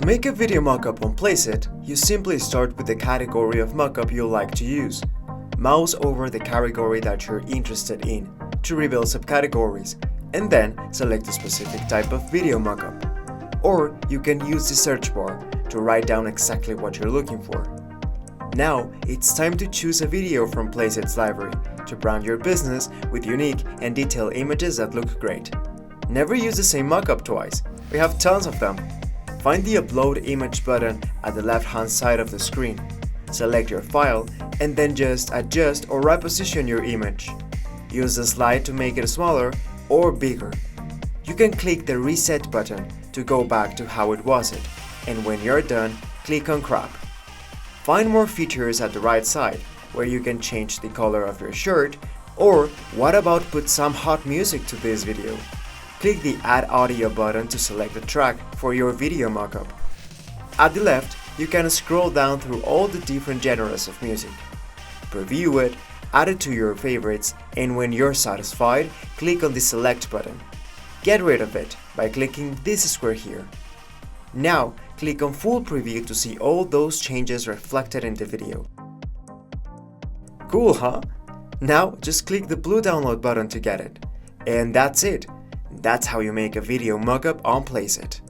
To make a video mockup on Placeit, you simply start with the category of mockup you like to use. Mouse over the category that you're interested in to reveal subcategories, and then select a specific type of video mockup. Or you can use the search bar to write down exactly what you're looking for. Now it's time to choose a video from Placeit's library to brand your business with unique and detailed images that look great. Never use the same mockup twice. We have tons of them. Find the Upload Image button at the left-hand side of the screen. Select your file and then just adjust or reposition your image. Use the slide to make it smaller or bigger. You can click the Reset button to go back to how it was, and when you're done, click on Crop. Find more features at the right side, where you can change the color of your shirt, or what about put some hot music to this video? Click the Add Audio button to select a track for your video mockup. At the left, you can scroll down through all the different genres of music. Preview it, add it to your favorites, and when you're satisfied, click on the Select button. Get rid of it by clicking this square here. Now, click on Full Preview to see all those changes reflected in the video. Cool, huh? Now, just click the blue download button to get it. And that's it. That's how you make a video mockup on Placeit.